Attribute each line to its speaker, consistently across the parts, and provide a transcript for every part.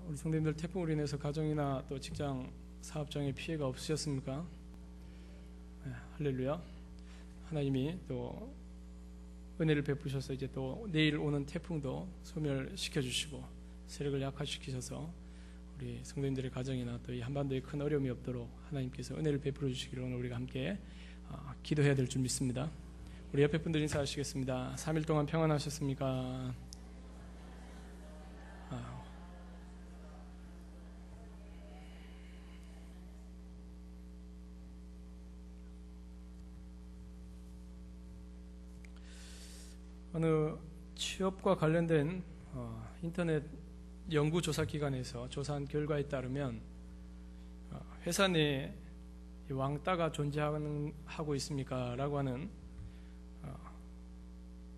Speaker 1: 우리 성도님들 태풍으로 인해서 가정이나 또 직장 사업장에 피해가 없으셨습니까? 네, 할렐루야. 하나님이 또 은혜를 베푸셔서 이제 또 내일 오는 태풍도 소멸시켜 주시고 세력을 약화시키셔서 우리 성도님들의 가정이나 또 이 한반도에 큰 어려움이 없도록 하나님께서 은혜를 베풀어 주시기를 오늘 우리가 함께 기도해야 될 줄 믿습니다. 우리 옆에 분들 인사하시겠습니다. 3일 동안 평안하셨습니까? 어느 취업과 관련된 인터넷 연구조사기관에서 조사한 결과에 따르면 회사 내에 왕따가 존재하고 있습니까? 라고 하는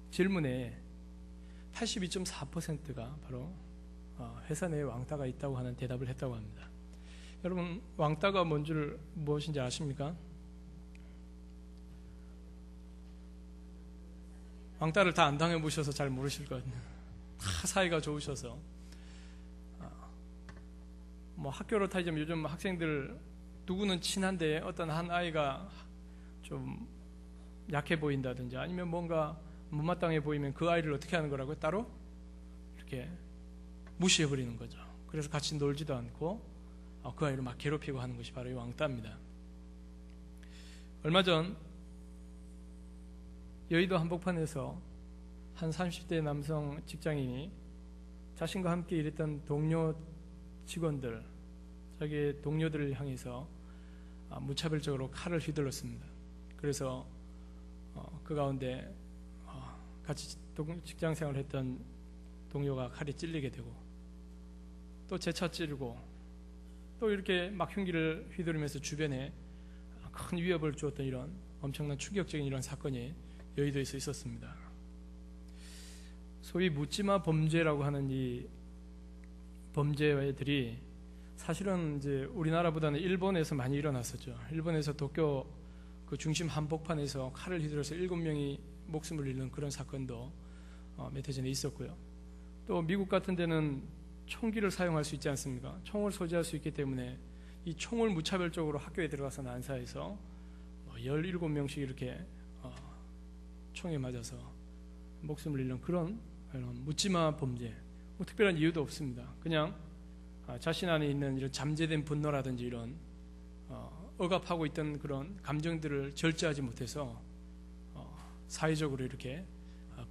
Speaker 1: 질문에 82.4%가 바로 회사 내에 왕따가 있다고 하는 대답을 했다고 합니다. 여러분, 왕따가 무엇인지 아십니까? 왕따를 다 안 당해보셔서 잘 모르실 거거든요. 다 사이가 좋으셔서 뭐 학교로 타자면 요즘 학생들 누구는 친한데 어떤 한 아이가 좀 약해 보인다든지 아니면 뭔가 못마땅해 보이면 그 아이를 어떻게 하는 거라고요? 따로 이렇게 무시해버리는 거죠. 그래서 같이 놀지도 않고 그 아이를 막 괴롭히고 하는 것이 바로 이 왕따입니다. 얼마 전 여의도 한복판에서 한 30대 남성 직장인이 자신과 함께 일했던 동료 직원들, 자기의 동료들을 향해서 무차별적으로 칼을 휘둘렀습니다. 그래서 그 가운데 같이 직장생활을 했던 동료가 칼에 찔리게 되고 또 재차 찌르고 또 이렇게 막 흉기를 휘두르면서 주변에 큰 위협을 주었던 이런 엄청난 충격적인 이런 사건이 여의도에서 있었습니다. 소위 묻지마 범죄라고 하는 이 범죄들이 사실은 이제 우리나라보다는 일본에서 많이 일어났었죠. 일본에서 도쿄 그 중심 한복판에서 칼을 휘둘러서 7명이 목숨을 잃는 그런 사건도 몇 해 전에 있었고요. 또 미국 같은 데는 총기를 사용할 수 있지 않습니까? 총을 소지할 수 있기 때문에 이 총을 무차별적으로 학교에 들어가서 난사해서 17명씩 이렇게 총에 맞아서 목숨을 잃는 그런 묻지마 범죄, 뭐 특별한 이유도 없습니다. 그냥 자신 안에 있는 이런 잠재된 분노라든지 이런 억압하고 있던 그런 감정들을 절제하지 못해서 사회적으로 이렇게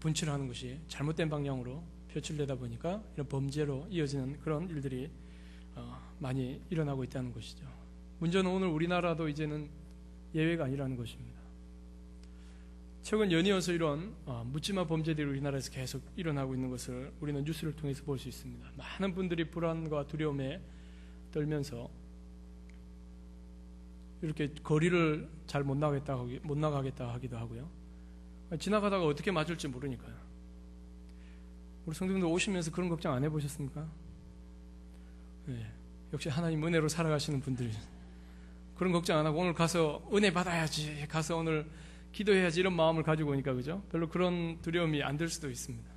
Speaker 1: 분출하는 것이 잘못된 방향으로 표출되다 보니까 이런 범죄로 이어지는 그런 일들이 많이 일어나고 있다는 것이죠. 문제는 오늘 우리나라도 이제는 예외가 아니라는 것입니다. 최근 연이어서 이런 묻지마 범죄들이 우리나라에서 계속 일어나고 있는 것을 우리는 뉴스를 통해서 볼 수 있습니다. 많은 분들이 불안과 두려움에 떨면서 이렇게 거리를 잘 못 나가겠다 하기도 하고요. 지나가다가 어떻게 맞을지 모르니까요. 우리 성도님들 오시면서 그런 걱정 안 해보셨습니까? 네, 역시 하나님 은혜로 살아가시는 분들이 그런 걱정 안 하고 오늘 가서 은혜 받아야지, 가서 오늘 기도해야지 이런 마음을 가지고 오니까 그죠? 별로 그런 두려움이 안 들 수도 있습니다.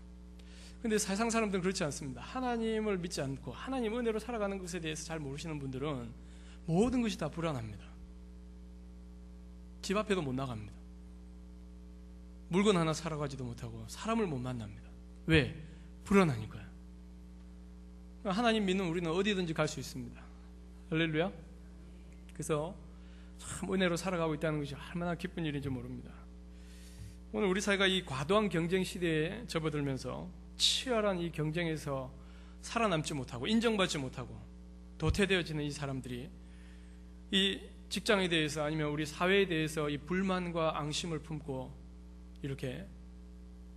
Speaker 1: 근데 세상 사람들은 그렇지 않습니다. 하나님을 믿지 않고 하나님 은혜로 살아가는 것에 대해서 잘 모르시는 분들은 모든 것이 다 불안합니다. 집 앞에도 못 나갑니다. 물건 하나 사러 가지도 못하고 사람을 못 만납니다. 왜? 불안하니까요. 하나님 믿는 우리는 어디든지 갈 수 있습니다. 할렐루야. 그래서 참 은혜로 살아가고 있다는 것이 얼마나 기쁜 일인지 모릅니다. 오늘 우리 사회가 이 과도한 경쟁 시대에 접어들면서 치열한 이 경쟁에서 살아남지 못하고 인정받지 못하고 도태되어지는 이 사람들이 이 직장에 대해서 아니면 우리 사회에 대해서 이 불만과 앙심을 품고 이렇게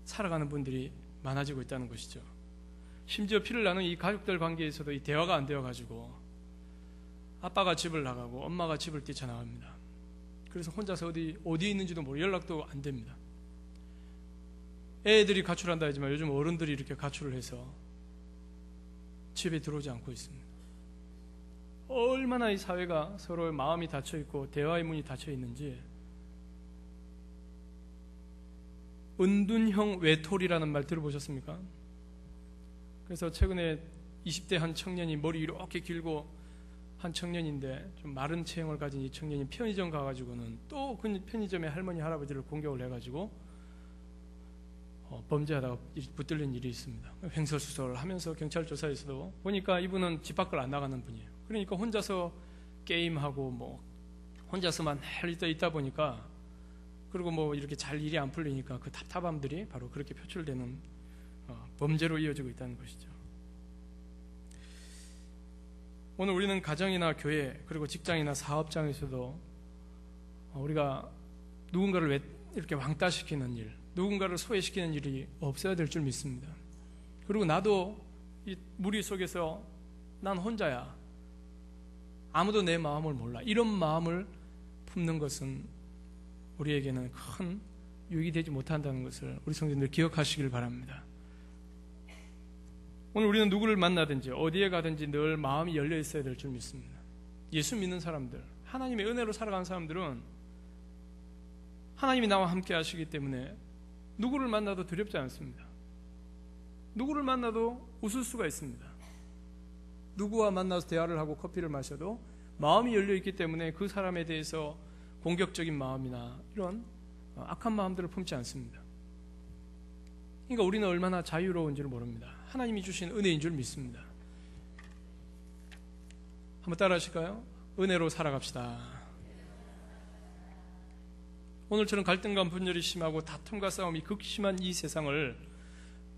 Speaker 1: 살아가는 분들이 많아지고 있다는 것이죠. 심지어 피를 나눈 이 가족들 관계에서도 이 대화가 안 되어가지고 아빠가 집을 나가고 엄마가 집을 뛰쳐나갑니다. 그래서 혼자서 어디에 있는지도 모르고 연락도 안 됩니다. 애들이 가출한다 하지만 요즘 어른들이 이렇게 가출을 해서 집에 들어오지 않고 있습니다. 얼마나 이 사회가 서로의 마음이 닫혀있고 대화의 문이 닫혀있는지. 은둔형 외톨이라는 말 들어보셨습니까? 그래서 최근에 20대 한 청년이 머리 이렇게 길고 한 청년인데 좀 마른 체형을 가진 이 청년이 편의점 가가지고는 또 그 편의점의 할머니 할아버지를 공격을 해가지고 범죄하다가 붙들린 일이 있습니다. 횡설수설 하면서 경찰 조사에서도 보니까 이분은 집 밖을 안 나가는 분이에요. 그러니까 혼자서 게임하고 뭐 혼자서만 할 때 있다 보니까, 그리고 뭐 이렇게 잘 일이 안 풀리니까 그 답답함들이 바로 그렇게 표출되는 범죄로 이어지고 있다는 것이죠. 오늘 우리는 가정이나 교회 그리고 직장이나 사업장에서도 우리가 누군가를 이렇게 왕따시키는 일, 누군가를 소외시키는 일이 없어야 될 줄 믿습니다. 그리고 나도 이 무리 속에서 난 혼자야, 아무도 내 마음을 몰라, 이런 마음을 품는 것은 우리에게는 큰 유익이 되지 못한다는 것을 우리 성도님들 기억하시길 바랍니다. 오늘 우리는 누구를 만나든지 어디에 가든지 늘 마음이 열려 있어야 될 줄 믿습니다. 예수 믿는 사람들, 하나님의 은혜로 살아가는 사람들은 하나님이 나와 함께 하시기 때문에 누구를 만나도 두렵지 않습니다. 누구를 만나도 웃을 수가 있습니다. 누구와 만나서 대화를 하고 커피를 마셔도 마음이 열려 있기 때문에 그 사람에 대해서 공격적인 마음이나 이런 악한 마음들을 품지 않습니다. 그러니까 우리는 얼마나 자유로운지를 모릅니다. 하나님이 주신 은혜인 줄 믿습니다. 한번 따라 하실까요? 은혜로 살아갑시다. 오늘처럼 갈등과 분열이 심하고 다툼과 싸움이 극심한 이 세상을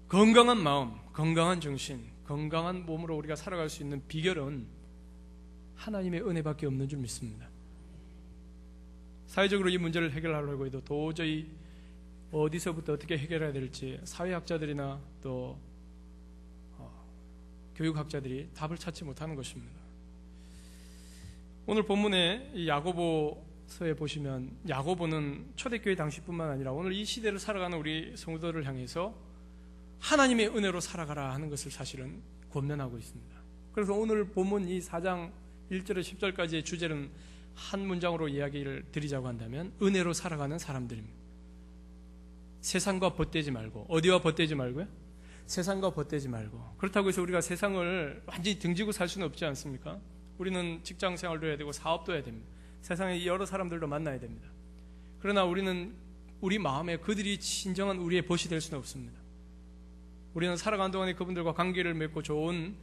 Speaker 1: 건강한 마음, 건강한 정신, 건강한 몸으로 우리가 살아갈 수 있는 비결은 하나님의 은혜밖에 없는 줄 믿습니다. 사회적으로 이 문제를 해결하려고 해도 도저히 어디서부터 어떻게 해결해야 될지 사회학자들이나 또 교육학자들이 답을 찾지 못하는 것입니다. 오늘 본문에 이 야고보서에 보시면 야고보는 초대교회 당시뿐만 아니라 오늘 이 시대를 살아가는 우리 성도들을 향해서 하나님의 은혜로 살아가라 하는 것을 사실은 권면하고 있습니다. 그래서 오늘 본문 이 4장 1절에서 10절까지의 주제는 한 문장으로 이야기를 드리자고 한다면 은혜로 살아가는 사람들입니다. 세상과 벗대지 말고, 어디와 벗대지 말고요? 세상과 벗대지 말고. 그렇다고 해서 우리가 세상을 완전히 등지고 살 수는 없지 않습니까? 우리는 직장 생활도 해야 되고 사업도 해야 됩니다. 세상에 여러 사람들도 만나야 됩니다. 그러나 우리는 우리 마음에 그들이 진정한 우리의 벗이 될 수는 없습니다. 우리는 살아가는 동안에 그분들과 관계를 맺고 좋은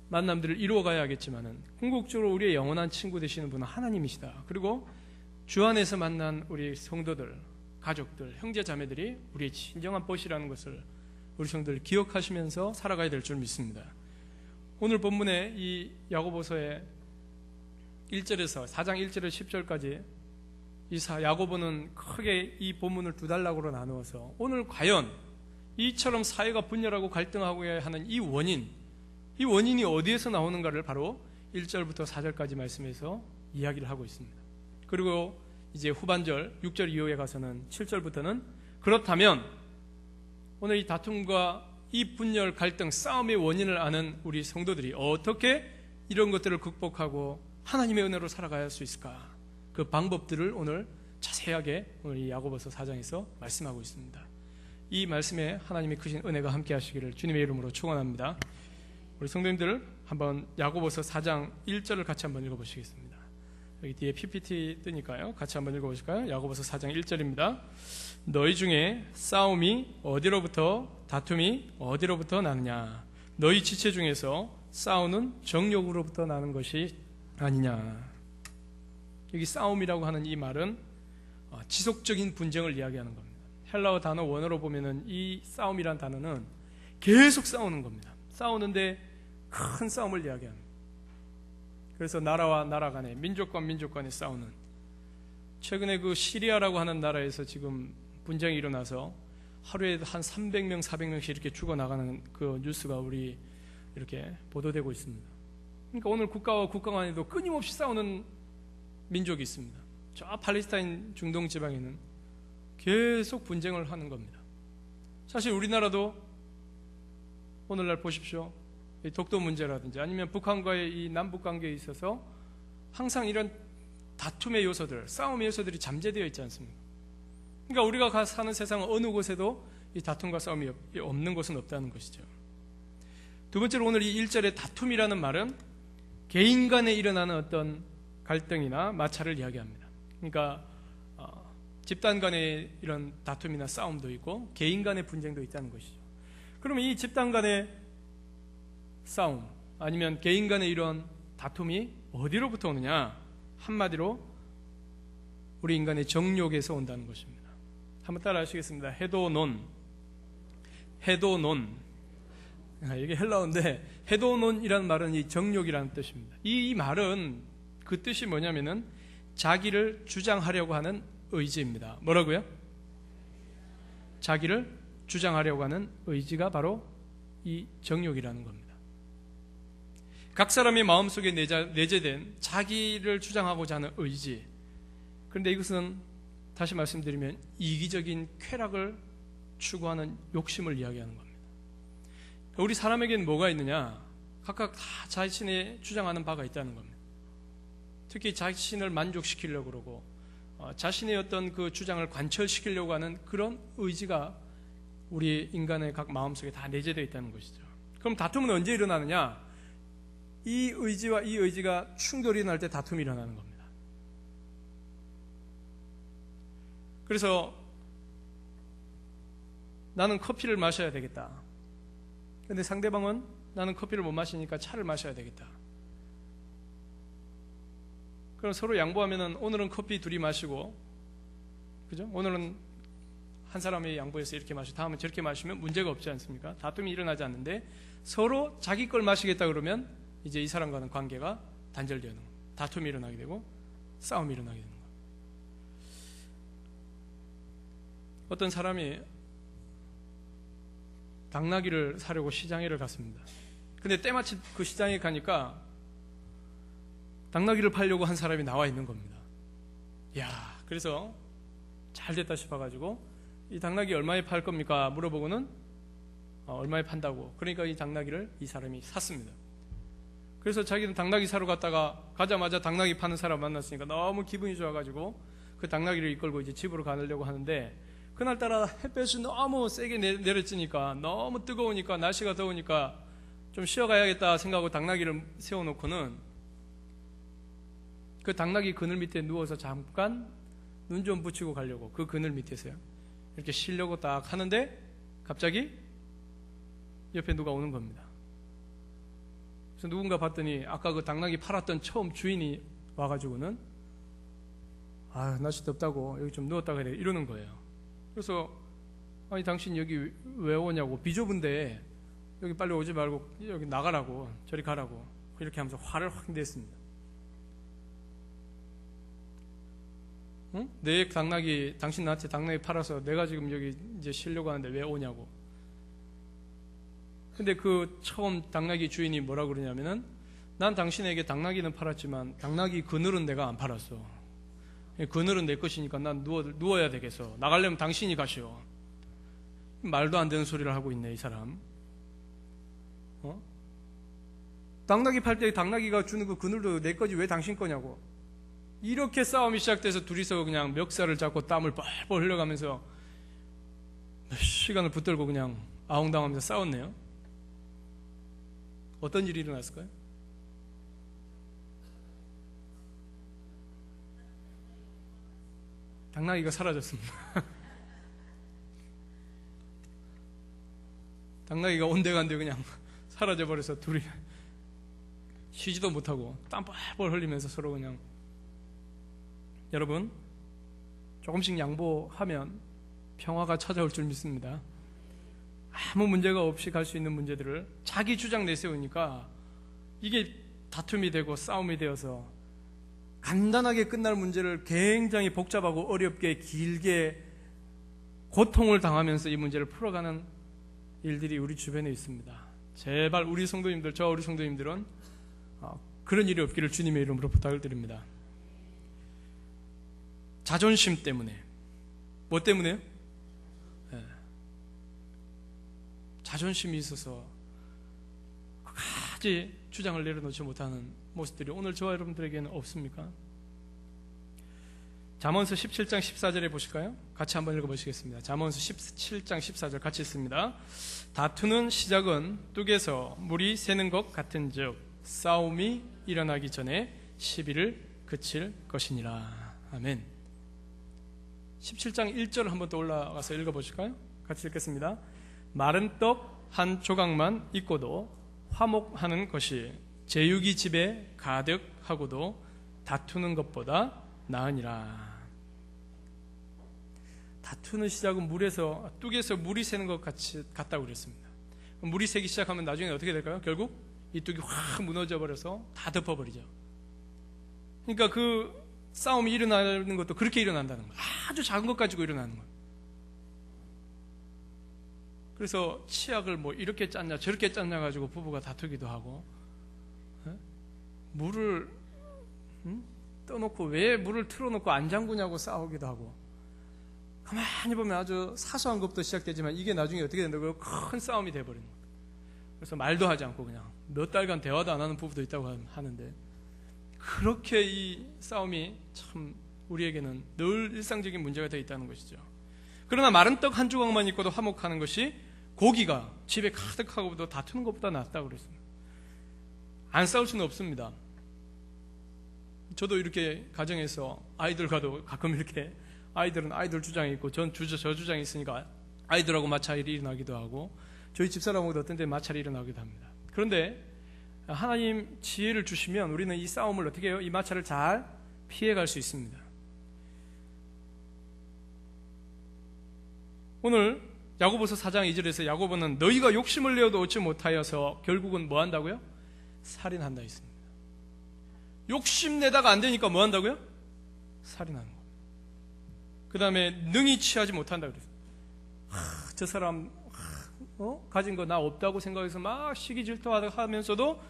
Speaker 1: 만남들을 이루어가야겠지만은 궁극적으로 우리의 영원한 친구 되시는 분은 하나님이시다. 그리고 주 안에서 만난 우리 성도들, 가족들, 형제 자매들이 우리의 진정한 벗이라는 것을 우리 성도들 기억하시면서 살아가야 될 줄 믿습니다. 오늘 본문에 이 야고보서의 1절에서 4장 1절에서 10절까지 야고보는 크게 이 본문을 두 단락으로 나누어서 오늘 과연 이처럼 사회가 분열하고 갈등하고 하는 이 원인이 어디에서 나오는가를 바로 1절부터 4절까지 말씀해서 이야기를 하고 있습니다. 그리고 이제 후반절 6절 이후에 가서는 7절부터는 그렇다면 오늘 이 다툼과 이 분열, 갈등, 싸움의 원인을 아는 우리 성도들이 어떻게 이런 것들을 극복하고 하나님의 은혜로 살아가야 할 수 있을까? 그 방법들을 오늘 자세하게 오늘 이 야고보서 4장에서 말씀하고 있습니다. 이 말씀에 하나님의 크신 은혜가 함께 하시기를 주님의 이름으로 축원합니다. 우리 성도님들 한번 야고보서 4장 1절을 같이 한번 읽어보시겠습니다. 여기 뒤에 PPT 뜨니까요. 같이 한번 읽어보실까요? 야고보서 4장 1절입니다. 너희 중에 싸움이 어디로부터, 다툼이 어디로부터 나느냐? 너희 지체 중에서 싸우는 정욕으로부터 나는 것이 아니냐? 여기 싸움이라고 하는 이 말은 지속적인 분쟁을 이야기하는 겁니다. 헬라어 단어 원어로 보면은 이 싸움이란 단어는 계속 싸우는 겁니다. 싸우는데 큰 싸움을 이야기합니다. 그래서 나라와 나라 간에, 민족과 민족 간에 싸우는, 최근에 그 시리아라고 하는 나라에서 지금 분쟁이 일어나서 하루에 한 300명, 400명씩 이렇게 죽어나가는 그 뉴스가 우리 이렇게 보도되고 있습니다. 그러니까 오늘 국가와 국가 간에도 끊임없이 싸우는 민족이 있습니다. 저 팔레스타인 중동 지방에는 계속 분쟁을 하는 겁니다. 사실 우리나라도 오늘날 보십시오. 독도 문제라든지 아니면 북한과의 이 남북 관계에 있어서 항상 이런 다툼의 요소들, 싸움의 요소들이 잠재되어 있지 않습니까? 그러니까 우리가 사는 세상은 어느 곳에도 이 다툼과 싸움이 없는 곳은 없다는 것이죠. 두 번째로 오늘 이 1절의 다툼이라는 말은 개인 간에 일어나는 어떤 갈등이나 마찰을 이야기합니다. 그러니까 집단 간의 이런 다툼이나 싸움도 있고 개인 간의 분쟁도 있다는 것이죠. 그러면 이 집단 간의 싸움 아니면 개인 간의 이런 다툼이 어디로부터 오느냐? 한마디로 우리 인간의 정욕에서 온다는 것입니다. 한번 따라 하시겠습니다. 해도논. 이게 헬라어인데 해도논이라는 말은 이 정욕이라는 뜻입니다. 이 말은 그 뜻이 뭐냐면은 자기를 주장하려고 하는 의지입니다. 뭐라고요? 자기를 주장하려고 하는 의지가 바로 이 정욕이라는 겁니다. 각 사람의 마음속에 내재된 자기를 주장하고자 하는 의지. 그런데 이것은 다시 말씀드리면 이기적인 쾌락을 추구하는 욕심을 이야기하는 겁니다. 우리 사람에게는 뭐가 있느냐? 각각 다 자신의 주장하는 바가 있다는 겁니다. 특히 자신을 만족시키려고 그러고 자신의 어떤 그 주장을 관철시키려고 하는 그런 의지가 우리 인간의 각 마음속에 다 내재되어 있다는 것이죠. 그럼 다툼은 언제 일어나느냐? 이 의지와 이 의지가 충돌이 날 때 다툼이 일어나는 겁니다. 그래서 나는 커피를 마셔야 되겠다. 근데 상대방은 나는 커피를 못 마시니까 차를 마셔야 되겠다. 그럼 서로 양보하면은 오늘은 커피 둘이 마시고, 그죠? 오늘은 한 사람이 양보해서 이렇게 마시고 다음은 저렇게 마시면 문제가 없지 않습니까? 다툼이 일어나지 않는데 서로 자기 걸 마시겠다 그러면 이제 이 사람과는 관계가 단절되는 거예요. 다툼이 일어나게 되고 싸움이 일어나게 되는 거예요. 어떤 사람이 당나귀를 사려고 시장에를 갔습니다. 근데 때마침 그 시장에 가니까 당나귀를 팔려고 한 사람이 나와 있는 겁니다. 야, 그래서 잘 됐다 싶어가지고 이 당나귀 얼마에 팔 겁니까? 물어보고는 얼마에 판다고. 그러니까 이 당나귀를 이 사람이 샀습니다. 그래서 자기는 당나귀 사러 갔다가 가자마자 당나귀 파는 사람 만났으니까 너무 기분이 좋아가지고 그 당나귀를 이끌고 이제 집으로 가려고 하는데 그날따라 햇볕이 너무 세게 내려지니까 너무 뜨거우니까 날씨가 더우니까 좀 쉬어가야겠다 생각하고 당나귀를 세워놓고는 그 당나귀 그늘 밑에 누워서 잠깐 눈 좀 붙이고 가려고 그 그늘 밑에서요 이렇게 쉬려고 딱 하는데 갑자기 옆에 누가 오는 겁니다. 그래서 누군가 봤더니 아까 그 당나귀 팔았던 처음 주인이 와가지고는 날씨 덥다고 여기 좀 누웠다 그래 이러는 거예요. 그래서 아니 당신 여기 왜 오냐고 비좁은데 여기 빨리 오지 말고 여기 나가라고 저리 가라고 이렇게 하면서 화를 확 냈습니다. 응? 내 당나귀 당신 나한테 당나귀 팔아서 내가 지금 여기 이제 쉬려고 하는데 왜 오냐고. 근데 그 처음 당나귀 주인이 뭐라 그러냐면은 난 당신에게 당나귀는 팔았지만 당나귀 그늘은 내가 안 팔았어. 그늘은 내 것이니까 난 누워야 되겠어. 나가려면 당신이 가시오. 말도 안 되는 소리를 하고 있네 이 사람. 당나귀 팔 때 당나귀가 주는 그 그늘도 내 거지 왜 당신 거냐고. 이렇게 싸움이 시작돼서 둘이서 그냥 멱살을 잡고 땀을 뻘뻘 흘려가면서 몇 시간을 붙들고 그냥 아웅당하면서 싸웠네요. 어떤 일이 일어났을까요? 당나귀가 사라졌습니다. 당나귀가 온데간데 그냥 사라져버려서 둘이 쉬지도 못하고 땀 뻘뻘 흘리면서 서로 그냥. 여러분 조금씩 양보하면 평화가 찾아올 줄 믿습니다. 아무 문제가 없이 갈 수 있는 문제들을 자기 주장 내세우니까 이게 다툼이 되고 싸움이 되어서 간단하게 끝날 문제를 굉장히 복잡하고 어렵게 길게 고통을 당하면서 이 문제를 풀어가는 일들이 우리 주변에 있습니다. 제발 우리 성도님들, 저와 우리 성도님들은 그런 일이 없기를 주님의 이름으로 부탁을 드립니다. 자존심 때문에. 뭐 때문에요? 네. 자존심이 있어서 끝까지 주장을 내려놓지 못하는 모습들이 오늘 저와 여러분들에게는 없습니까? 잠언서 17장 14절에 보실까요? 같이 한번 읽어보시겠습니다. 잠언서 17장 14절 같이 읽습니다. 다투는 시작은 뚝에서 물이 새는 것 같은즉 싸움이 일어나기 전에 시비를 그칠 것이니라. 아멘. 17장 1절 한번 또 올라가서 읽어보실까요? 같이 읽겠습니다. 마른 떡 한 조각만 있고도 화목하는 것이 제육이 집에 가득하고도 다투는 것보다 나으니라. 다투는 시작은 뚝에서 물이 새는 것 같다고 그랬습니다. 물이 새기 시작하면 나중에 어떻게 될까요? 결국 이 뚝이 확 무너져 버려서 다 덮어버리죠. 그러니까 그 싸움이 일어나는 것도 그렇게 일어난다는 거예요. 아주 작은 것 가지고 일어나는 거예요. 그래서 치약을 뭐 이렇게 짰냐 저렇게 짰냐 가지고 부부가 다투기도 하고, 물을 떠놓고 왜 물을 틀어놓고 안 잠그냐고 싸우기도 하고, 가만히 보면 아주 사소한 것부터 시작되지만 이게 나중에 어떻게 된다고요? 큰 싸움이 돼버리는 거예요. 그래서 말도 하지 않고 그냥 몇 달간 대화도 안 하는 부부도 있다고 하는데, 그렇게 이 싸움이 참 우리에게는 늘 일상적인 문제가 되어 있다는 것이죠. 그러나 마른 떡 한 조각만 있고도 화목하는 것이 고기가 집에 가득하고도 다투는 것보다 낫다고 그랬습니다. 안 싸울 수는 없습니다. 저도 이렇게 가정에서 아이들과도 가끔 이렇게, 아이들은 아이들 주장이 있고 저 주장이 있으니까 아이들하고 마찰이 일어나기도 하고, 저희 집사람하고도 어떤 때 마찰이 일어나기도 합니다. 그런데 하나님 지혜를 주시면 우리는 이 싸움을 어떻게 해요? 이 마찰을 잘 피해갈 수 있습니다. 오늘 야고보서 4장 2절에서 야고보는 너희가 욕심을 내어도 얻지 못하여서 결국은 뭐 한다고요? 살인한다 했습니다. 욕심내다가 안 되니까 뭐 한다고요? 살인하는 거예요. 그 다음에 능히 취하지 못한다 그랬어요. 저 사람 가진 거 나 없다고 생각해서 막 시기 질투하면서도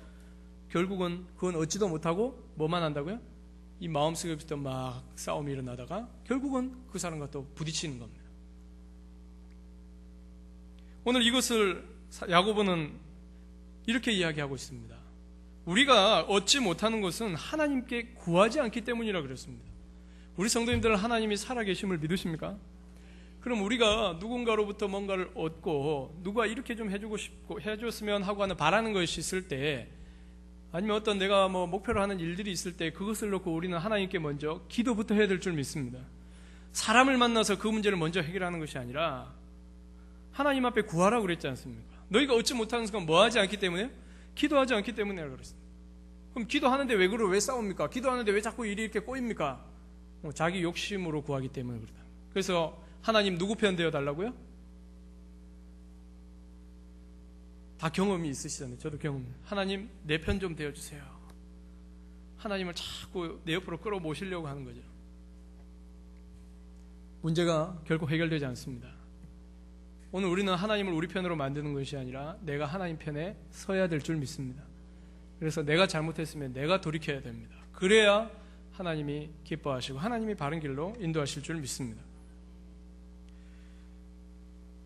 Speaker 1: 결국은 그건 얻지도 못하고 뭐만 한다고요? 이 마음속에부터 막 싸움이 일어나다가 결국은 그 사람과 또 부딪히는 겁니다. 오늘 이것을 야고보는 이렇게 이야기하고 있습니다. 우리가 얻지 못하는 것은 하나님께 구하지 않기 때문이라 그랬습니다. 우리 성도님들은 하나님이 살아계심을 믿으십니까? 그럼 우리가 누군가로부터 뭔가를 얻고 누가 이렇게 좀 해주고 싶고 해줬으면 하고 하는 바라는 것이 있을 때, 아니면 어떤 내가 뭐 목표로 하는 일들이 있을 때 그것을 놓고 우리는 하나님께 먼저 기도부터 해야 될 줄 믿습니다. 사람을 만나서 그 문제를 먼저 해결하는 것이 아니라 하나님 앞에 구하라고 그랬지 않습니까? 너희가 얻지 못하는 건 뭐 하지 않기 때문에? 기도하지 않기 때문이라고 그랬습니다. 그럼 기도하는데 왜 싸웁니까? 기도하는데 왜 자꾸 일이 이렇게 꼬입니까? 자기 욕심으로 구하기 때문에 그렇다. 그래서 하나님 누구 편 되어 달라고요? 다 경험이 있으시잖아요. 저도 경험이에요. 하나님 내 편 좀 되어주세요. 하나님을 자꾸 내 옆으로 끌어모시려고 하는 거죠. 문제가 결국 해결되지 않습니다. 오늘 우리는 하나님을 우리 편으로 만드는 것이 아니라 내가 하나님 편에 서야 될 줄 믿습니다. 그래서 내가 잘못했으면 내가 돌이켜야 됩니다. 그래야 하나님이 기뻐하시고 하나님이 바른 길로 인도하실 줄 믿습니다.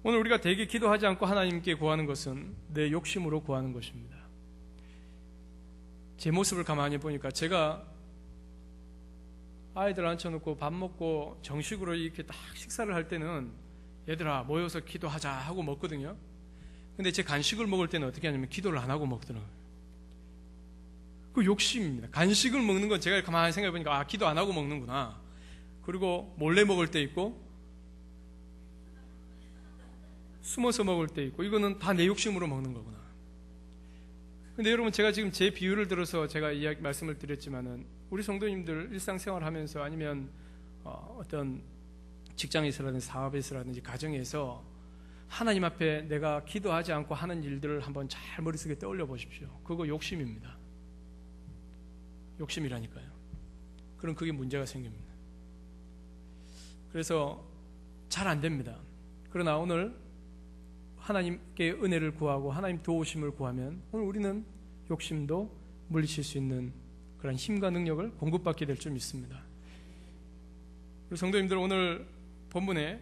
Speaker 1: 오늘 우리가 대개 기도하지 않고 하나님께 구하는 것은 내 욕심으로 구하는 것입니다. 제 모습을 가만히 보니까 제가 아이들 앉혀놓고 밥 먹고 정식으로 이렇게 딱 식사를 할 때는 얘들아 모여서 기도하자 하고 먹거든요. 근데 제 간식을 먹을 때는 어떻게 하냐면 기도를 안 하고 먹더라고요. 그 욕심입니다. 간식을 먹는 건 제가 가만히 생각해 보니까 기도 안 하고 먹는구나. 그리고 몰래 먹을 때 있고 숨어서 먹을 때 있고, 이거는 다 내 욕심으로 먹는 거구나. 근데 여러분, 제가 지금 제 비유를 들어서 제가 말씀을 드렸지만은 우리 성도님들 일상생활 하면서 아니면 어떤 직장에서라든지 사업에서라든지 가정에서 하나님 앞에 내가 기도하지 않고 하는 일들을 한번 잘 머릿속에 떠올려 보십시오. 그거 욕심입니다. 욕심이라니까요. 그럼 그게 문제가 생깁니다. 그래서 잘 안 됩니다. 그러나 오늘 하나님께 은혜를 구하고 하나님 도우심을 구하면 오늘 우리는 욕심도 물리칠 수 있는 그런 힘과 능력을 공급받게 될 줄 믿습니다. 우리 성도님들, 오늘 본문에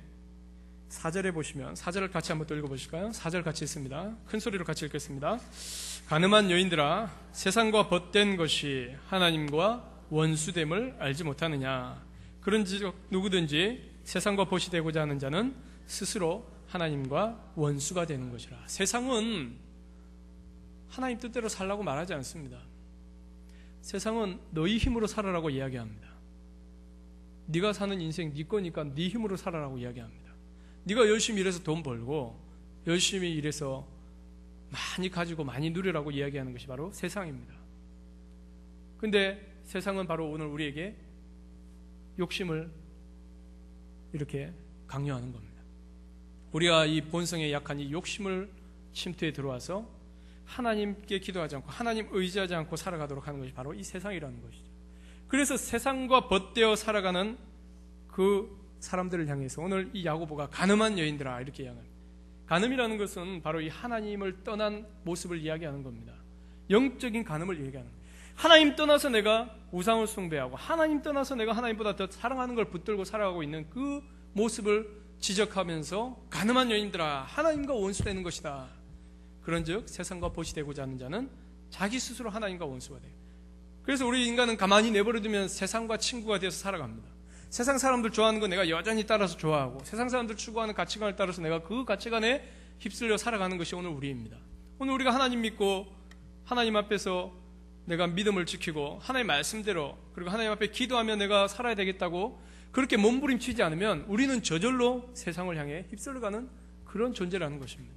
Speaker 1: 4절에 보시면 4절을 같이 한번 또 읽어보실까요? 4절 같이 읽습니다. 큰 소리로 같이 읽겠습니다. 가늠한 여인들아, 세상과 벗된 것이 하나님과 원수됨을 알지 못하느냐. 그런즉 누구든지 세상과 보시되고자 하는 자는 스스로 하나님과 원수가 되는 것이라. 세상은 하나님 뜻대로 살라고 말하지 않습니다. 세상은 너희 힘으로 살아라고 이야기합니다. 네가 사는 인생 네 거니까 네 힘으로 살아라고 이야기합니다. 네가 열심히 일해서 돈 벌고 열심히 일해서 많이 가지고 많이 누리라고 이야기하는 것이 바로 세상입니다. 근데 세상은 바로 오늘 우리에게 욕심을 이렇게 강요하는 겁니다. 우리가 이 본성에 약한 이 욕심을 침투에 들어와서 하나님께 기도하지 않고 하나님 의지하지 않고 살아가도록 하는 것이 바로 이 세상이라는 것이죠. 그래서 세상과 벗되어 살아가는 그 사람들을 향해서 오늘 이 야고보가 가늠한 여인들아 이렇게 이야기합니다. 간음이라는 것은 바로 이 하나님을 떠난 모습을 이야기하는 겁니다. 영적인 간음을 얘기하는 거예요. 하나님 떠나서 내가 우상을 숭배하고 하나님 떠나서 내가 하나님보다 더 사랑하는 걸 붙들고 살아가고 있는 그 모습을 지적하면서 가늠한 여인들아 하나님과 원수되는 것이다. 그런즉 세상과 보시되고자 하는 자는 자기 스스로 하나님과 원수가 돼요. 그래서 우리 인간은 가만히 내버려두면 세상과 친구가 되어서 살아갑니다. 세상 사람들 좋아하는 거 내가 여전히 따라서 좋아하고 세상 사람들 추구하는 가치관을 따라서 내가 그 가치관에 휩쓸려 살아가는 것이 오늘 우리입니다. 오늘 우리가 하나님 믿고 하나님 앞에서 내가 믿음을 지키고 하나님 말씀대로 그리고 하나님 앞에 기도하며 내가 살아야 되겠다고 그렇게 몸부림치지 않으면 우리는 저절로 세상을 향해 휩쓸려가는 그런 존재라는 것입니다.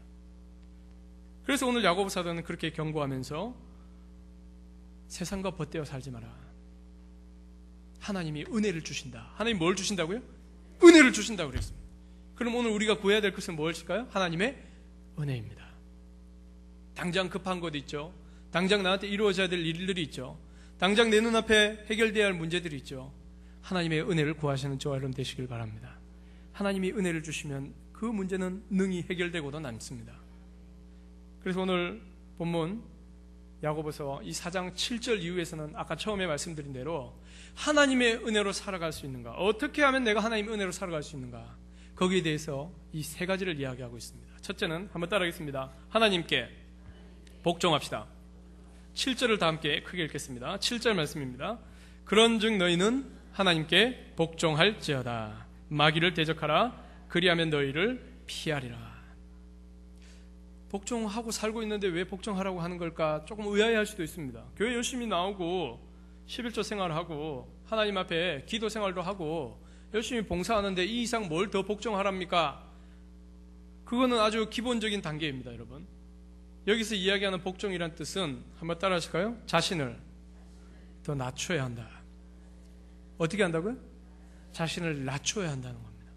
Speaker 1: 그래서 오늘 야고보 사도는 그렇게 경고하면서 세상과 벗되어 살지 마라. 하나님이 은혜를 주신다. 하나님 뭘 주신다고요? 은혜를 주신다고 그랬습니다. 그럼 오늘 우리가 구해야 될 것은 무엇일까요? 하나님의 은혜입니다. 당장 급한 것 있죠. 당장 나한테 이루어져야 될 일들이 있죠. 당장 내 눈앞에 해결돼야 할 문제들이 있죠. 하나님의 은혜를 구하시는 저와 여러분 되시길 바랍니다. 하나님이 은혜를 주시면 그 문제는 능히 해결되고도 남습니다. 그래서 오늘 본문 야고보서 이 4장 7절 이후에서는 아까 처음에 말씀드린 대로 하나님의 은혜로 살아갈 수 있는가, 어떻게 하면 내가 하나님의 은혜로 살아갈 수 있는가, 거기에 대해서 이 세 가지를 이야기하고 있습니다. 첫째는 한번 따라하겠습니다. 하나님께 복종합시다. 7절을 다 함께 크게 읽겠습니다. 7절 말씀입니다. 그런즉 너희는 하나님께 복종할지어다. 마귀를 대적하라. 그리하면 너희를 피하리라. 복종하고 살고 있는데 왜 복종하라고 하는 걸까? 조금 의아해할 수도 있습니다. 교회 열심히 나오고 11조 생활하고 하나님 앞에 기도 생활도 하고 열심히 봉사하는데 이 이상 뭘 더 복종하랍니까? 그거는 아주 기본적인 단계입니다, 여러분. 여기서 이야기하는 복종이란 뜻은 한번 따라 하실까요? 자신을 더 낮춰야 한다. 어떻게 한다고요? 자신을 낮춰야 한다는 겁니다.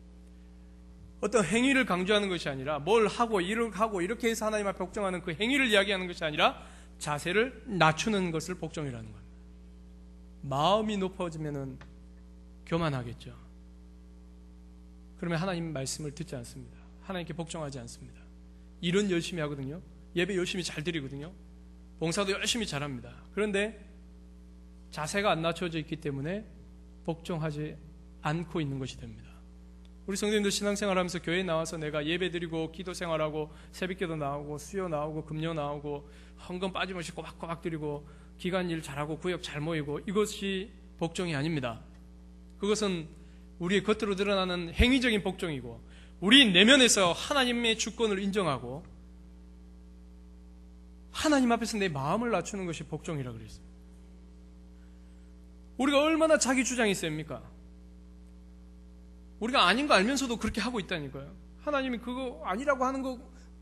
Speaker 1: 어떤 행위를 강조하는 것이 아니라 뭘 하고 일을 하고 이렇게 해서 하나님 앞에 복종하는 그 행위를 이야기하는 것이 아니라 자세를 낮추는 것을 복종이라는 겁니다. 마음이 높아지면은 교만하겠죠. 그러면 하나님 말씀을 듣지 않습니다. 하나님께 복종하지 않습니다. 일은 열심히 하거든요. 예배 열심히 잘 드리거든요. 봉사도 열심히 잘합니다. 그런데 자세가 안 낮춰져 있기 때문에 복종하지 않고 있는 것이 됩니다. 우리 성도님들 신앙생활하면서 교회에 나와서 내가 예배 드리고 기도 생활하고 새벽기도 나오고 수요 나오고 금요 나오고 헌금 빠짐없이 꼬박꼬박 드리고 기간일 잘하고 구역 잘 모이고 이것이 복종이 아닙니다. 그것은 우리의 겉으로 드러나는 행위적인 복종이고 우리 내면에서 하나님의 주권을 인정하고 하나님 앞에서 내 마음을 낮추는 것이 복종이라고 그랬습니다. 우리가 얼마나 자기 주장이 셉니까? 우리가 아닌 거 알면서도 그렇게 하고 있다니까요. 하나님이 그거 아니라고 하는 거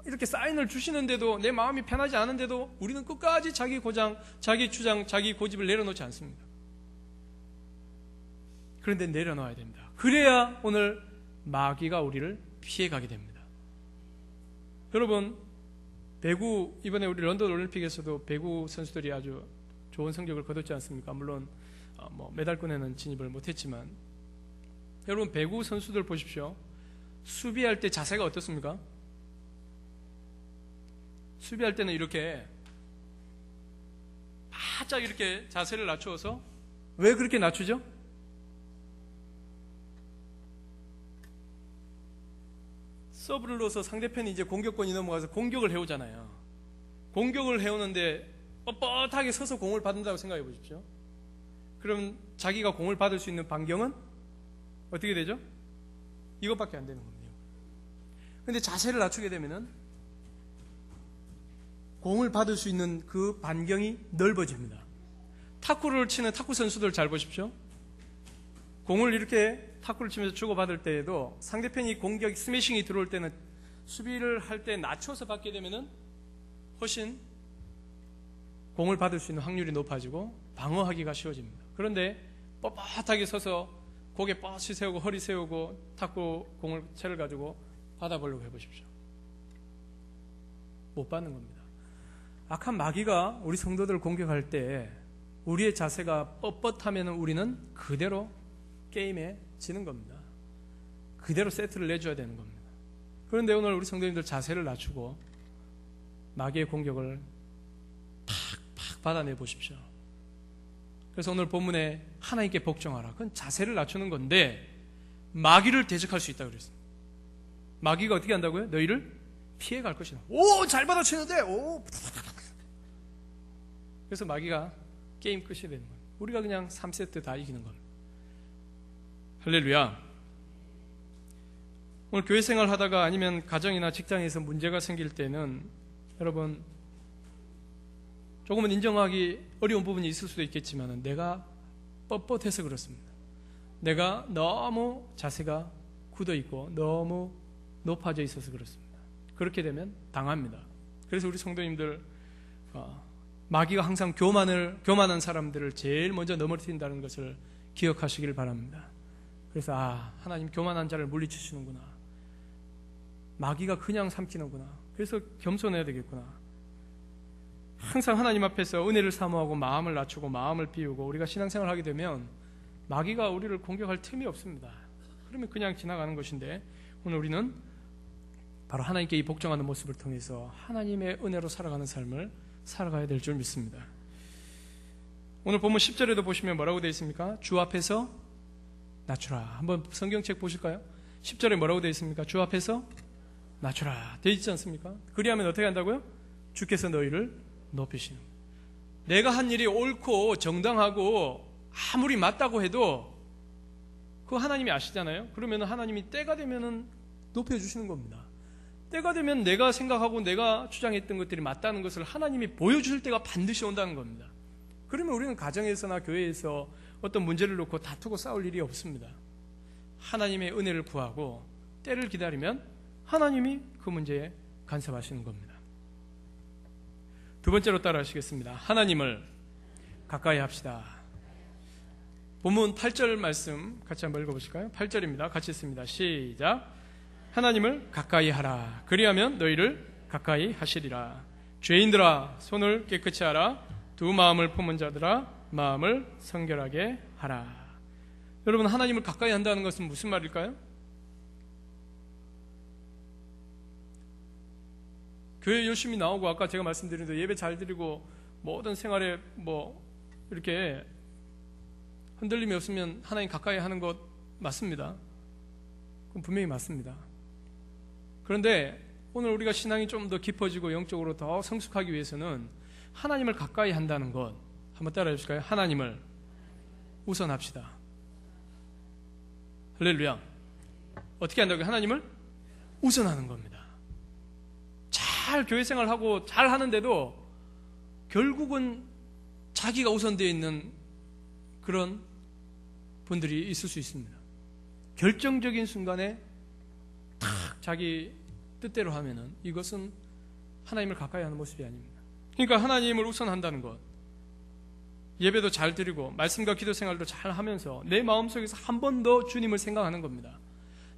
Speaker 1: 이렇게 사인을 주시는데도 내 마음이 편하지 않은데도 우리는 끝까지 자기 고장, 자기 주장, 자기 고집을 내려놓지 않습니다. 그런데 내려놔야 됩니다. 그래야 오늘 마귀가 우리를 피해가게 됩니다. 여러분, 배구, 이번에 우리 런던 올림픽에서도 배구 선수들이 아주 좋은 성적을 거뒀지 않습니까? 물론 메달권에는 진입을 못했지만 여러분, 배구 선수들 보십시오. 수비할 때 자세가 어떻습니까? 수비할 때는 이렇게 바짝 이렇게 자세를 낮추어서, 왜 그렇게 낮추죠? 서브를 넣어서 상대편이 이제 공격권이 넘어가서 공격을 해오잖아요. 공격을 해오는데 뻣뻣하게 서서 공을 받는다고 생각해 보십시오. 그럼 자기가 공을 받을 수 있는 반경은 어떻게 되죠? 이것밖에 안 되는 겁니다. 근데 자세를 낮추게 되면은 공을 받을 수 있는 그 반경이 넓어집니다. 탁구를 치는 탁구 선수들 잘 보십시오. 공을 이렇게 탁구를 치면서 주고받을 때에도 상대편이 공격 스매싱이 들어올 때는 수비를 할 때 낮춰서 받게 되면은 훨씬 공을 받을 수 있는 확률이 높아지고 방어하기가 쉬워집니다. 그런데 뻣뻣하게 서서 고개 뻗치 세우고 허리 세우고 탁구 공을 채를 가지고 받아보려고 해보십시오. 못 받는 겁니다. 악한 마귀가 우리 성도들을 공격할 때 우리의 자세가 뻣뻣하면 우리는 그대로 게임에 지는 겁니다. 그대로 세트를 내줘야 되는 겁니다. 그런데 오늘 우리 성도님들 자세를 낮추고 마귀의 공격을 팍팍 받아내 보십시오. 그래서 오늘 본문에 하나님께 복종하라. 그건 자세를 낮추는 건데 마귀를 대적할 수 있다고 그랬습니다. 마귀가 어떻게 한다고요? 너희를 피해갈 것이다. 오, 잘 받아치는데, 오. 그래서 마귀가 게임 끝이 되는 거예요. 우리가 그냥 3세트 다 이기는 겁니다. 할렐루야. 오늘 교회 생활 하다가 아니면 가정이나 직장에서 문제가 생길 때는 여러분 조금은 인정하기 어려운 부분이 있을 수도 있겠지만 내가 뻣뻣해서 그렇습니다. 내가 너무 자세가 굳어 있고 너무 높아져 있어서 그렇습니다. 그렇게 되면 당합니다. 그래서 우리 성도님들 마귀가 항상 교만한 사람들을 제일 먼저 넘어뜨린다는 것을 기억하시길 바랍니다. 그래서 하나님 교만한 자를 물리치시는구나. 마귀가 그냥 삼키는구나. 그래서 겸손해야 되겠구나. 항상 하나님 앞에서 은혜를 사모하고 마음을 낮추고 마음을 비우고 우리가 신앙생활을 하게 되면 마귀가 우리를 공격할 틈이 없습니다. 그러면 그냥 지나가는 것인데 오늘 우리는 바로 하나님께 이 복종하는 모습을 통해서 하나님의 은혜로 살아가는 삶을 살아가야 될 줄 믿습니다. 오늘 본문 10절에도 보시면 뭐라고 되어 있습니까? 주 앞에서 낮추라. 한번 성경책 보실까요? 10절에 뭐라고 되어 있습니까? 주 앞에서 낮추라 되어 있지 않습니까? 그리하면 어떻게 한다고요? 주께서 너희를 높이시는. 내가 한 일이 옳고 정당하고 아무리 맞다고 해도 그거 하나님이 아시잖아요. 그러면 하나님이 때가 되면은 높여주시는 겁니다. 때가 되면 내가 생각하고 내가 주장했던 것들이 맞다는 것을 하나님이 보여줄 때가 반드시 온다는 겁니다. 그러면 우리는 가정에서나 교회에서 어떤 문제를 놓고 다투고 싸울 일이 없습니다. 하나님의 은혜를 구하고 때를 기다리면 하나님이 그 문제에 간섭하시는 겁니다. 두 번째로 따라 하시겠습니다. 하나님을 가까이 합시다. 본문 8절 말씀 같이 한번 읽어보실까요? 8절입니다. 같이 읽습니다. 시작. 하나님을 가까이 하라. 그리하면 너희를 가까이 하시리라. 죄인들아 손을 깨끗이 하라. 두 마음을 품은 자들아 마음을 성결하게 하라. 여러분, 하나님을 가까이 한다는 것은 무슨 말일까요? 교회 열심히 나오고 아까 제가 말씀드린 대로 예배 잘 드리고 모든 생활에 이렇게 흔들림이 없으면 하나님 가까이 하는 것 맞습니다. 그건 분명히 맞습니다. 그런데 오늘 우리가 신앙이 좀 더 깊어지고 영적으로 더 성숙하기 위해서는 하나님을 가까이 한다는 것 한번 따라해 주실까요? 하나님을 우선합시다. 할렐루야. 어떻게 한다고요? 하나님을 우선하는 겁니다. 잘 교회 생활하고 잘 하는데도 결국은 자기가 우선되어 있는 그런 분들이 있을 수 있습니다. 결정적인 순간에 탁 자기 뜻대로 하면은 이것은 하나님을 가까이 하는 모습이 아닙니다. 그러니까 하나님을 우선한다는 것, 예배도 잘 드리고 말씀과 기도 생활도 잘 하면서 내 마음속에서 한 번 더 주님을 생각하는 겁니다.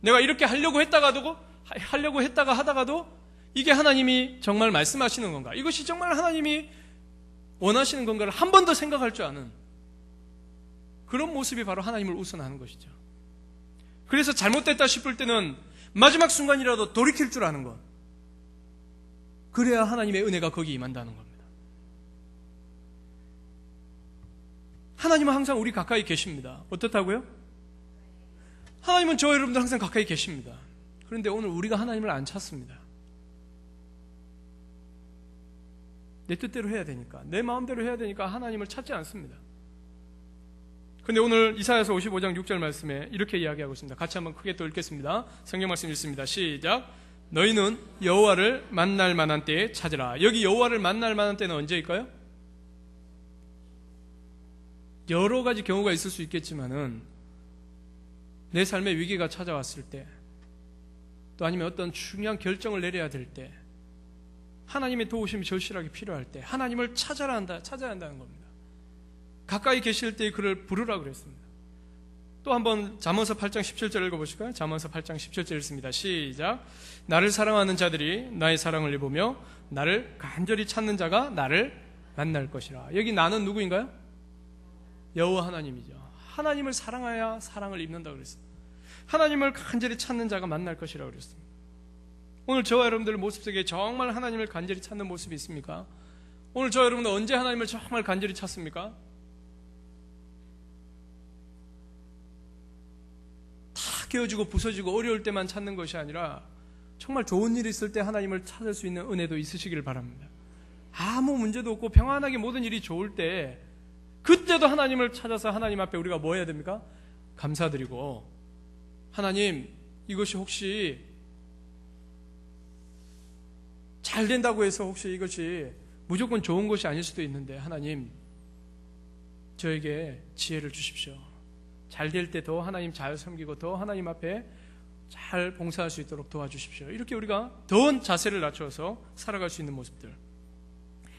Speaker 1: 내가 이렇게 하려고 했다가 하다가도 이게 하나님이 정말 말씀하시는 건가? 이것이 정말 하나님이 원하시는 건가를 한 번 더 생각할 줄 아는 그런 모습이 바로 하나님을 우선하는 것이죠. 그래서 잘못됐다 싶을 때는 마지막 순간이라도 돌이킬 줄 아는 것. 그래야 하나님의 은혜가 거기 임한다는 겁니다. 하나님은 항상 우리 가까이 계십니다. 어떻다고요? 하나님은 저 여러분들 항상 가까이 계십니다. 그런데 오늘 우리가 하나님을 안 찾습니다. 내 뜻대로 해야 되니까, 내 마음대로 해야 되니까 하나님을 찾지 않습니다. 근데 오늘 이사야서 55장 6절 말씀에 이렇게 이야기하고 있습니다. 같이 한번 크게 또 읽겠습니다. 성경 말씀 읽습니다. 시작. 너희는 여호와를 만날 만한 때에 찾으라. 여기 여호와를 만날 만한 때는 언제일까요? 여러 가지 경우가 있을 수 있겠지만은 내 삶에 위기가 찾아왔을 때, 또 아니면 어떤 중요한 결정을 내려야 될 때, 하나님의 도우심이 절실하게 필요할 때 하나님을 찾아야 한다는 겁니다. 가까이 계실 때 그를 부르라 그랬습니다. 또 한번 잠언서 8장 17절 읽어보실까요? 잠언서 8장 17절 읽습니다. 시작. 나를 사랑하는 자들이 나의 사랑을 입으며 나를 간절히 찾는 자가 나를 만날 것이라. 여기 나는 누구인가요? 여호와 하나님이죠. 하나님을 사랑해야 사랑을 입는다고 그랬습니다. 하나님을 간절히 찾는 자가 만날 것이라고 그랬습니다. 오늘 저와 여러분들 모습 속에 정말 하나님을 간절히 찾는 모습이 있습니까? 오늘 저와 여러분들 언제 하나님을 정말 간절히 찾습니까? 다 깨어지고 부서지고 어려울 때만 찾는 것이 아니라 정말 좋은 일이 있을 때 하나님을 찾을 수 있는 은혜도 있으시길 바랍니다. 아무 문제도 없고 평안하게 모든 일이 좋을 때 그때도 하나님을 찾아서 하나님 앞에 우리가 뭐 해야 됩니까? 감사드리고, 하나님 이것이 혹시 잘 된다고 해서 혹시 이것이 무조건 좋은 것이 아닐 수도 있는데 하나님 저에게 지혜를 주십시오. 잘 될 때 더 하나님 잘 섬기고 더 하나님 앞에 잘 봉사할 수 있도록 도와주십시오. 이렇게 우리가 더 자세를 낮춰서 살아갈 수 있는 모습들,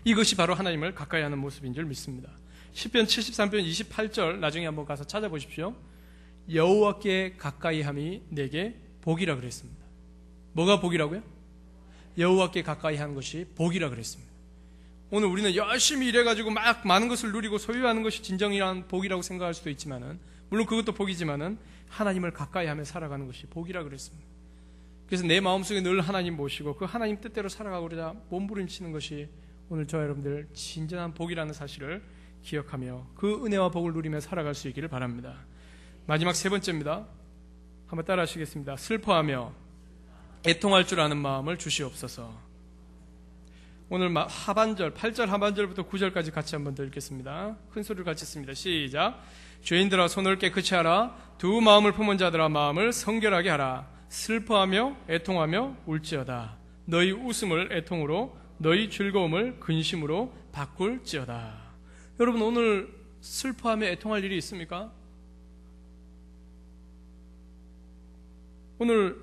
Speaker 1: 이것이 바로 하나님을 가까이 하는 모습인 줄 믿습니다. 시편 73편 28절 나중에 한번 가서 찾아보십시오. 여호와께 가까이함이 내게 복이라 그랬습니다. 뭐가 복이라고요? 여호와께 가까이 하는 것이 복이라 그랬습니다. 오늘 우리는 열심히 일해가지고 막 많은 것을 누리고 소유하는 것이 진정이란 복이라고 생각할 수도 있지만은, 물론 그것도 복이지만은 하나님을 가까이 하며 살아가는 것이 복이라 그랬습니다. 그래서 내 마음속에 늘 하나님 모시고 그 하나님 뜻대로 살아가고자 몸부림치는 것이 오늘 저와 여러분들 진정한 복이라는 사실을 기억하며 그 은혜와 복을 누리며 살아갈 수 있기를 바랍니다. 마지막 세 번째입니다. 한번 따라 하시겠습니다. 슬퍼하며 애통할 줄 아는 마음을 주시옵소서. 오늘 하반절, 8절 하반절부터 9절까지 같이 한번 더 읽겠습니다. 큰 소리를 같이 씁니다. 시작. 죄인들아 손을 깨끗이 하라. 두 마음을 품은 자들아 마음을 성결하게 하라. 슬퍼하며 애통하며 울지어다. 너희 웃음을 애통으로, 너희 즐거움을 근심으로 바꿀지어다. 여러분, 오늘 슬퍼하며 애통할 일이 있습니까? 오늘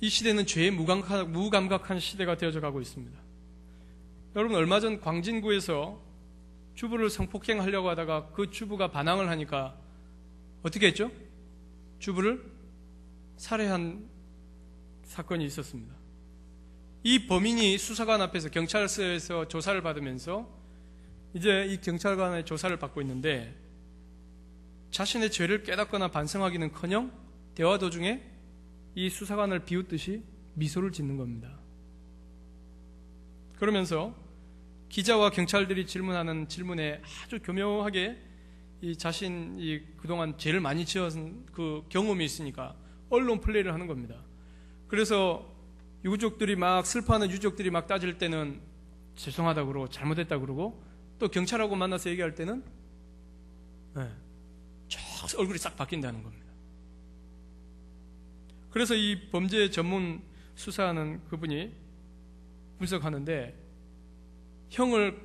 Speaker 1: 이 시대는 죄에 무감각한 시대가 되어져 가고 있습니다. 여러분, 얼마 전 광진구에서 주부를 성폭행하려고 하다가 그 주부가 반항을 하니까 어떻게 했죠? 주부를 살해한 사건이 있었습니다. 이 범인이 수사관 앞에서 경찰서에서 조사를 받으면서 이제 이 경찰관의 조사를 받고 있는데 자신의 죄를 깨닫거나 반성하기는커녕 대화 도중에 이 수사관을 비웃듯이 미소를 짓는 겁니다. 그러면서 기자와 경찰들이 질문하는 질문에 아주 교묘하게 이 자신이 그동안 죄를 많이 지은 그 경험이 있으니까 언론 플레이를 하는 겁니다. 그래서 유족들이 막 슬퍼하는 유족들이 막 따질 때는 죄송하다고 그러고 잘못했다고 그러고, 또 경찰하고 만나서 얘기할 때는 얼굴이 싹 바뀐다는 겁니다. 그래서 이 범죄 전문 수사하는 그분이 분석하는데 형을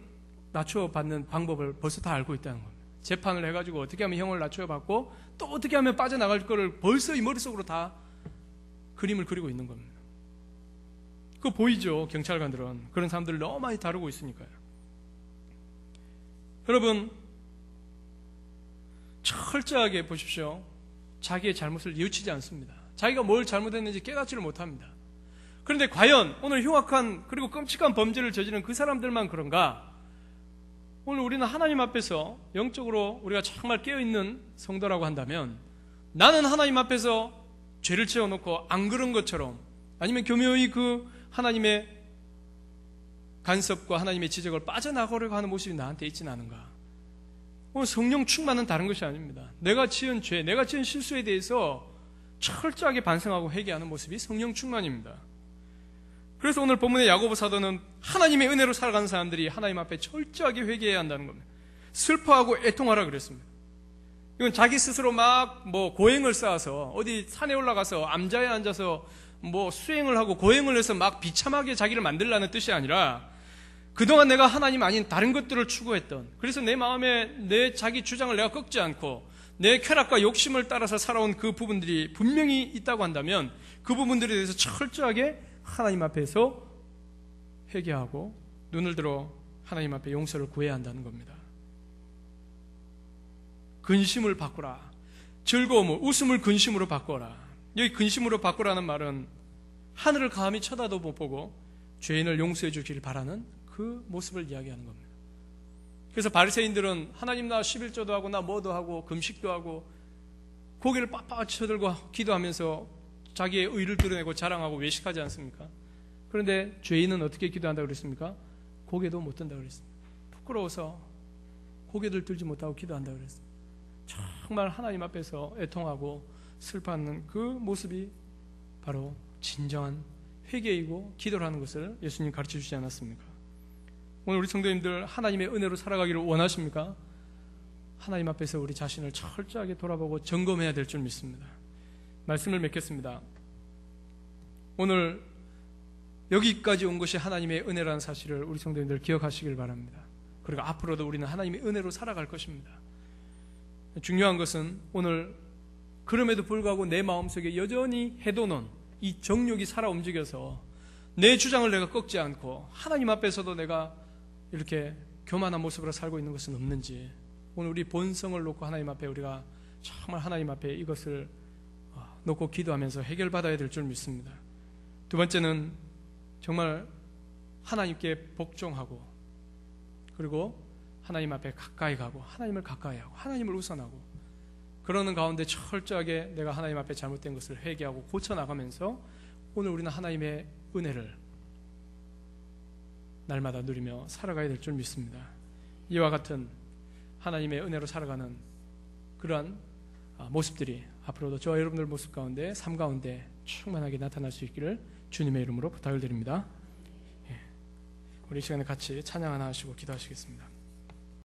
Speaker 1: 낮춰받는 방법을 벌써 다 알고 있다는 겁니다. 재판을 해가지고 어떻게 하면 형을 낮춰받고 또 어떻게 하면 빠져나갈 거를 벌써 이 머릿속으로 다 그림을 그리고 있는 겁니다. 그거 보이죠? 경찰관들은 그런 사람들을 너무 많이 다루고 있으니까요. 여러분, 철저하게 보십시오. 자기의 잘못을 뉘우치지 않습니다. 자기가 뭘 잘못했는지 깨닫지를 못합니다. 그런데 과연 오늘 흉악한 그리고 끔찍한 범죄를 저지른 그 사람들만 그런가? 오늘 우리는 하나님 앞에서 영적으로 우리가 정말 깨어있는 성도라고 한다면, 나는 하나님 앞에서 죄를 지어놓고 안 그런 것처럼, 아니면 교묘히 그 하나님의 간섭과 하나님의 지적을 빠져나가려고 하는 모습이 나한테 있지는 않은가? 오늘 성령 충만은 다른 것이 아닙니다. 내가 지은 죄, 내가 지은 실수에 대해서 철저하게 반성하고 회개하는 모습이 성령 충만입니다. 그래서 오늘 본문의 야고보 사도는 하나님의 은혜로 살아가는 사람들이 하나님 앞에 철저하게 회개해야 한다는 겁니다. 슬퍼하고 애통하라 그랬습니다. 이건 자기 스스로 막 고행을 쌓아서 어디 산에 올라가서 암자에 앉아서 수행을 하고 고행을 해서 막 비참하게 자기를 만들라는 뜻이 아니라 그동안 내가 하나님 아닌 다른 것들을 추구했던, 그래서 내 마음에 내 자기 주장을 내가 꺾지 않고 내 쾌락과 욕심을 따라서 살아온 그 부분들이 분명히 있다고 한다면 그 부분들에 대해서 철저하게 하나님 앞에서 회개하고 눈을 들어 하나님 앞에 용서를 구해야 한다는 겁니다. 근심을 바꾸라. 즐거움을, 웃음을 근심으로 바꿔라. 여기 근심으로 바꾸라는 말은 하늘을 감히 쳐다도 못 보고 죄인을 용서해 주기를 바라는 그 모습을 이야기하는 겁니다. 그래서 바리새인들은 하나님 나 11조도 하고 나 뭐도 하고 금식도 하고 고개를 빳빳 쳐들고 기도하면서 자기의 의를 드러내고 자랑하고 외식하지 않습니까? 그런데 죄인은 어떻게 기도한다고 그랬습니까? 고개도 못 든다고 그랬습니다. 부끄러워서 고개를 들지 못하고 기도한다고 그랬습니다. 정말 하나님 앞에서 애통하고 슬퍼하는 그 모습이 바로 진정한 회개이고 기도를 하는 것을 예수님 가르쳐 주시지 않았습니까? 오늘 우리 성도님들 하나님의 은혜로 살아가기를 원하십니까? 하나님 앞에서 우리 자신을 철저하게 돌아보고 점검해야 될 줄 믿습니다. 말씀을 맺겠습니다. 오늘 여기까지 온 것이 하나님의 은혜라는 사실을 우리 성도님들 기억하시길 바랍니다. 그리고 앞으로도 우리는 하나님의 은혜로 살아갈 것입니다. 중요한 것은 오늘 그럼에도 불구하고 내 마음속에 여전히 해도는 이 정욕이 살아 움직여서 내 주장을 내가 꺾지 않고 하나님 앞에서도 내가 이렇게 교만한 모습으로 살고 있는 것은 없는지, 오늘 우리 본성을 놓고 하나님 앞에 우리가 정말 하나님 앞에 이것을 놓고 기도하면서 해결받아야 될 줄 믿습니다. 두 번째는 정말 하나님께 복종하고 그리고 하나님 앞에 가까이 가고 하나님을 가까이 하고 하나님을 우선하고 그러는 가운데 철저하게 내가 하나님 앞에 잘못된 것을 회개하고 고쳐나가면서 오늘 우리는 하나님의 은혜를 날마다 누리며 살아가야 될 줄 믿습니다. 이와 같은 하나님의 은혜로 살아가는 그러한 모습들이 앞으로도 저와 여러분들 모습 가운데, 삶 가운데 충만하게 나타날 수 있기를 주님의 이름으로 부탁을 드립니다. 우리 이 시간에 같이 찬양 하나 하시고 기도하시겠습니다.